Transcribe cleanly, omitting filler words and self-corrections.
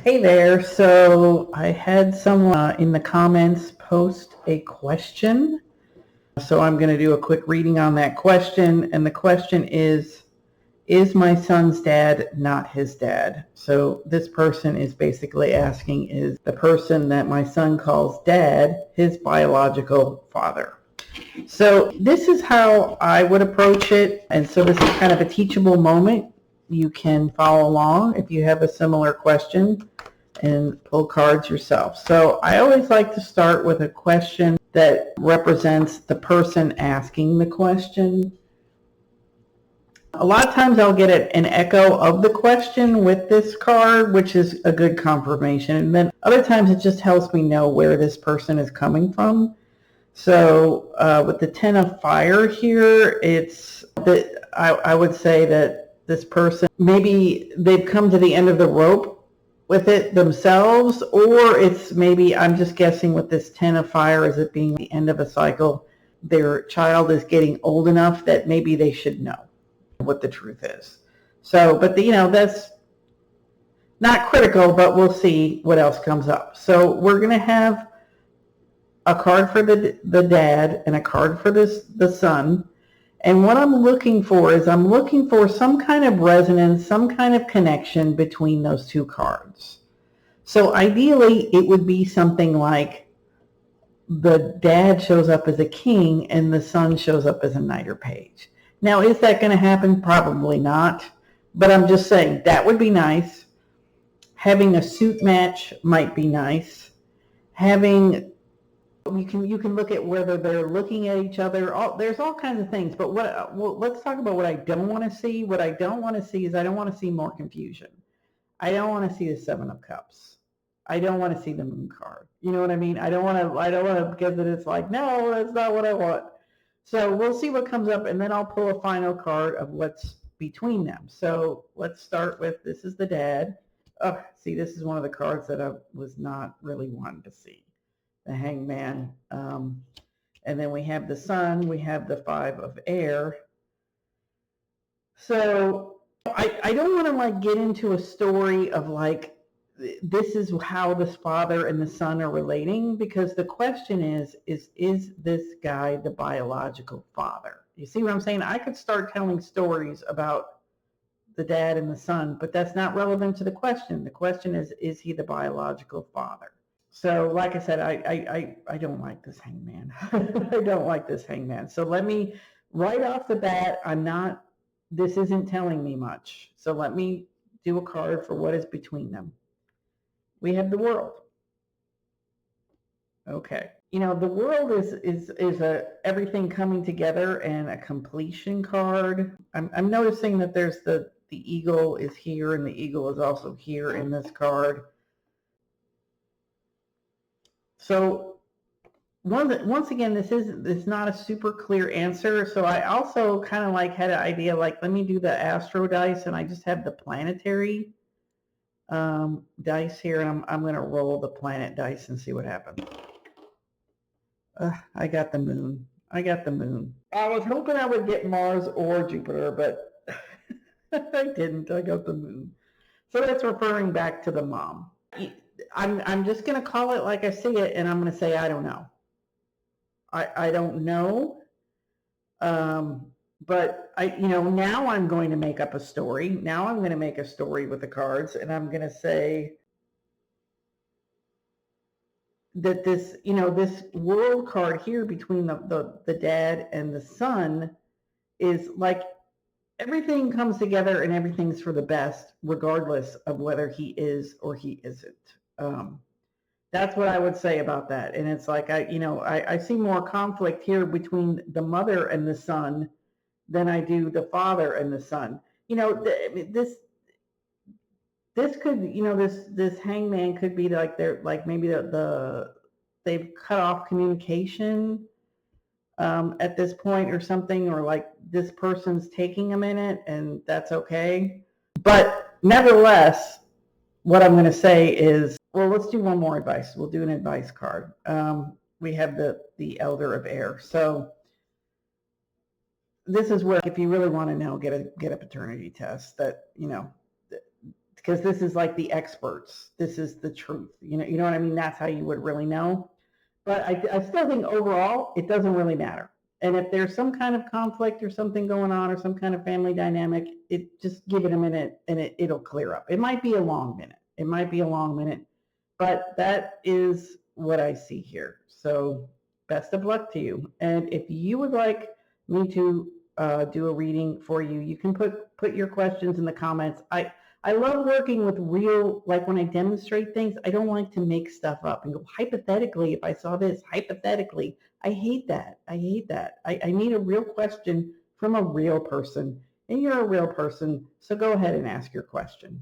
Hey there. So I had someone in the comments post a question. So I'm going to do a quick reading on that question. And the question is my son's dad not his dad? So this person is basically asking, is the person that my son calls dad his biological father? So this is how I would approach it. And so this is kind of a teachable moment. You can follow along if you have a similar question and pull cards yourself. So I always like to start with a question that represents the person asking the question. A lot of times I'll get an echo of the question with this card, which is a good confirmation. And then other times it just helps me know where this person is coming from. So with the Ten of Fire here, it's that I would say that this person, maybe they've come to the end of the rope with it themselves, or it's maybe, I'm just guessing with this Ten of Fire as it being the end of a cycle, their child is getting old enough that maybe they should know what the truth is. So, but that's not critical, but we'll see what else comes up. So we're going to have a card for the dad and a card for the son. And what I'm looking for is I'm looking for some kind of resonance, some kind of connection between those two cards. So ideally, it would be something like the dad shows up as a king and the son shows up as a knight or page. Now, is that going to happen? Probably not. But I'm just saying that would be nice. Having a suit match might be nice. You can look at whether they're looking at each other. There's all kinds of things. But let's talk about what I don't want to see. What I don't want to see is I don't want to see more confusion. I don't want to see the Seven of Cups. I don't want to see the Moon card. You know what I mean? I don't want to because it's like, no, that's not what I want. So we'll see what comes up, and then I'll pull a final card of what's between them. So let's start with, this is the dad. Oh, see, this is one of the cards that I was not really wanting to see. The Hangman. And then we have the Sun. We have the Five of Air. So I don't want to like get into a story of like, this is how this father and the son are relating, because the question is this guy the biological father? You see what I'm saying? I could start telling stories about the dad and the son, but that's not relevant to the question. The question is he the biological father? So like I said, I don't like this Hangman. I don't like this Hangman. So let me, right off the bat, this isn't telling me much. So let me do a card for what is between them. We have the World. Okay. The World is a everything coming together and a completion card. I'm noticing that there's the eagle is here, and the eagle is also here in this card. So once again, this is not a super clear answer. So I also kind of like had an idea, like, let me do the astro dice, and I just have the planetary dice here, and I'm going to roll the planet dice and see what happens. I got the moon. I was hoping I would get Mars or Jupiter, but I didn't. I got the moon. So that's referring back to the mom. I'm just going to call it like I see it, and I'm going to say I don't know. I don't know. But now I'm going to make up a story. Now I'm going to make a story with the cards, and I'm going to say that this World card here between the dad and the son is like everything comes together and everything's for the best, regardless of whether he is or he isn't. That's what I would say about that. And it's like, I see more conflict here between the mother and the son than I do the father and the son. This could, this Hangman could be like they're like maybe they've cut off communication at this point or something, or like this person's taking a minute, and that's okay. But nevertheless, what I'm going to say is, well, let's do one more advice. We'll do an advice card. We have the Elder of Air. So this is where, if you really want to know, get a paternity test. That because this is like the experts. This is the truth. You know what I mean? That's how you would really know. But I still think overall, it doesn't really matter. And if there's some kind of conflict or something going on or some kind of family dynamic, just give it a minute and it'll clear up. It might be a long minute. It might be a long minute, but that is what I see here. So best of luck to you. And if you would like me to do a reading for you, you can put your questions in the comments. I love working with real, like when I demonstrate things, I don't like to make stuff up and go, hypothetically, if I saw this, hypothetically. I hate that. I hate that. I need a real question from a real person, and you're a real person, so go ahead and ask your question.